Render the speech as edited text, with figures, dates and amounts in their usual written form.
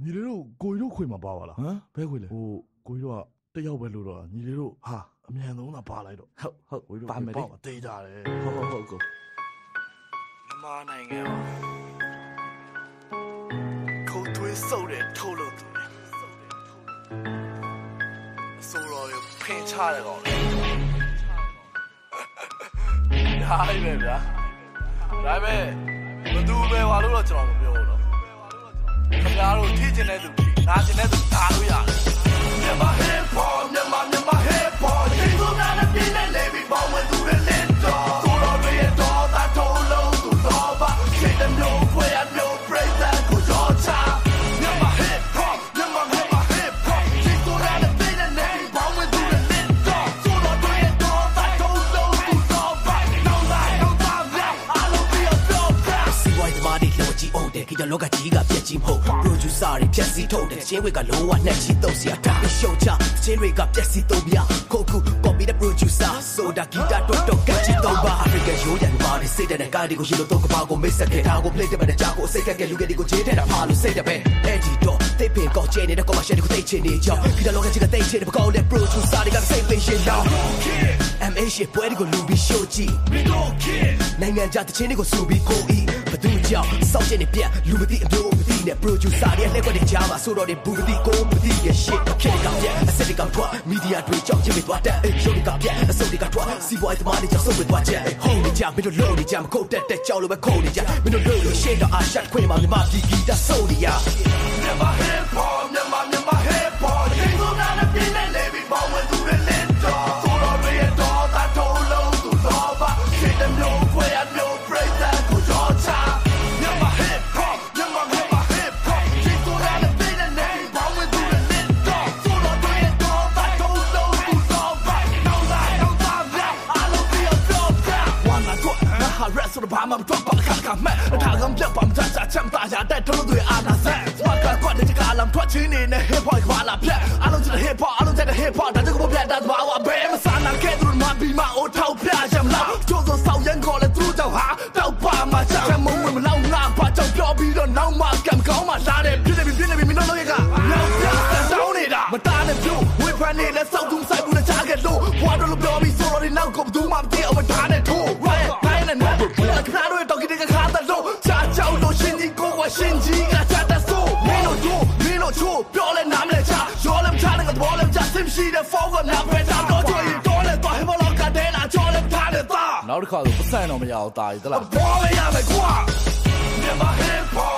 ညီလေးတို့ကိုကြီးတို့ခွေမှာပါပါလားဟမ်ဘဲခွေလေဟိုကိုကြီးတို့ကတယောက်ပဲလို့တော့ညီလေးတို့ဟာအမြန်ဆုံးသာပါလိုက်တော့ဟုတ်ပါမယ်ပေါ့တေးကြတယ်ဟုတ်ကိုမြန်မာနိုင်ငံမှာခုတ်သွေးစုပ်တဲ့ထုတ်လို့သူဆိုတော့ဖင်ချတယ်ကောင်ဒါပဲဗျာဒါပဲဘသူပဲဟာလို့တော့ကျွန်တော်မပြောဘူးတော့ခင်ဗျားတို့ထိကျင်တဲ့သူနာကျင်တဲ့သူဓာလို့ရတယ်မြန်မာဟစ်ဟော့မြန်မာဟစ်ဟော့ဒီလိုနာနဲ့ပြင်းနေလေပြီးပေါင်းဝင်သူတွေလက်တော့ဆိုတော့တွေတော့တာထုံးလုံးသူတော့ပါခေတ္တမျိုးခွဲရမျိုးပြိတ္တာကိုရောချမြန်မာဟစ်ဟော့မြန်မာဟစ်ဟော့ဒီလိုနာနဲ့ပြင်းနေလေပြီးပေါင်းဝင်သူတွေလက်တော့ဆိုတော့တွေတော့တာထုံးလုံးသူတော့ပါတော့လာတော့ပါအားလုံးပြီးတော့ပါစီဝိုင်းသမားတွေလောကြီးအောင်တယ်ခေတ္တလောကကြီးကပြက်ကြီးမဟုတ် producer တွေဖြက်စီထုတ်တယ်ချင်းတွေကလုံးဝနှက်ချီတုံးစရာတာရှုံချချင်းတွေကပြက်စီတုံးပြခုတ်ခု copy the producer ဆိုတာဂီတာတော့ကတ်ချီတုံးပါ Africa ရိုးရံမာတွေစိတ်တဲ့ကားတွေကိုရှင်လို့တော့ကပောက်ကိုမိတ်ဆက်ခဲ့တာကို play တဲ့တဲ့ကြာကိုစိတ်ကက်ကလူကတွေကိုချေးတဲ့တာပါလို့စိတ်တဲ့ပဲအဲ့ဒီတော့သိပင်ကောက်ချဲနေတဲ့ commercial တွေကိုသိချင်နေကြောခီတာလောကကြီးကသိချင်တဲ့ပကောက်တဲ့ producer တွေကစိတ်ပေးရှင်တော့ MA ရှစ်ပွဲတွေကိုလူပြီးရှိုးကြည့်နိုင်ငံခြားတချင်းတွေကိုစူပြီးကိုအီဘသူကြောင့်စောက်ကျင်နေပြလူမသိအမျိုးမသိနဲ့ producer တွေလက်ကွက်တွေကြားမှာဆိုတော့ဒီဘူးမသိကိုမသိရဲ့ shit ခေတ်ကပြအစက်ကထွက် media တွေကြောင့်ချင်းပြီးသွားတဲ့ရုပ်တွေကပြအစုပ်တွေကထွက်စီးပွားရေးသမားတွေကြောင့်စုပ်ပြီးသွားချက်ဟိုးနေကြမင်းတို့လုံးနေကြမခုတ်တဲ့ကြောက်လို့ပဲခုတ်နေကြမင်းတို့လုံးလို့ရှေ့တော့အရှက်ခွေမှာမြမပြည်ဂီတာဆိုးနေရမြန်မာဟစ်ဟော့မြန်မာဟစ်ဟော့ဒီလိုနာနဲ့ပြင်းနေလေပြီးပေါင်းဝင်သူတွေလက်တော့ဆိုတော့တွေတော့တာထုံးလုံးသူတော့ပါခေတ္တမျိုးခွဲရမျိုးပြိတ္တာကိုရောချမြန်မာဟစ်ဟော့မြန်မာဟစ်ဟော့ဒီလိုနာနဲ့ပြင်းနေလေပေါင်းဝင်သူတွေလက်တော့ဆိုတော့တွေတော့တာထုံးလုံးသူတော့ပါတော့လာတော့ပါအားလုံးပြီးတော့ပါဝမ်းလာတော့နာဟာရက်ဆိုတော့ဘာမှမတော့ပါခါမဲ့ဒါကံပြပါမချာချမ်းသာရတဲ့ထုံးတွေအားနာဆက်စမကကွက်တဲ့ကလာမ်ထွက်ချင်းနေနဲ့ hip hop ဘာလာပြအားလုံးတဲ့ hip hop အားလုံးတဲ့ hip hop ဒါကဘပြတာဘာဝဘဲမစနာခဲ့သူမဘီမအိုထောက်ပြကြမလားကျိုးစောဆောင်ရင်ခေါ်လဲသူကြောင့်ဟာတောက်ပါမှာချမ်းမုံဝင်မလောက်ငါဘာကြောင့်ပြောပြီးတော့နောက်မှကံကောင်းမှလာတယ်ပြည့်နေပြီမင်းတို့ရဲ့ကနောက်ပြတောင်းနေတာမတားနဲ့ပြို့ဝေဖန်နေလဲစောက်သူဆိုင်ဘူးနဲ့ချားခဲ့လို့ဘွားတို့လိုပြောပြီးဆိုတော့ဒီနောက်ကိုဘသူမှမသိအောင်မထားနဲ့ထိုး right တိုင်းနဲ့နော်ခါတို့တော့ကိတကခါတဲ့လို့ချာချောက်လို့ရှင်ကြီးကိုကရှင်ကြီးကချတဲ့ဆိုမင်းတို့ချိုးပြောလဲနားမလဲချာရောလဲမချတဲ့ဘောလဲမချစင်ရှိတဲ့ fall ကနားပဲတာတော့ချိုးရင်တော့လဲတော့ဟိမလောကတဲ့နာချောလဲထားတဲ့သားနောက်တစ်ခါဆိုပတ်စံတော့မရအောင်တာကြီးတလားဘောလဲရမယ်ကွာမြန်မာ hip hop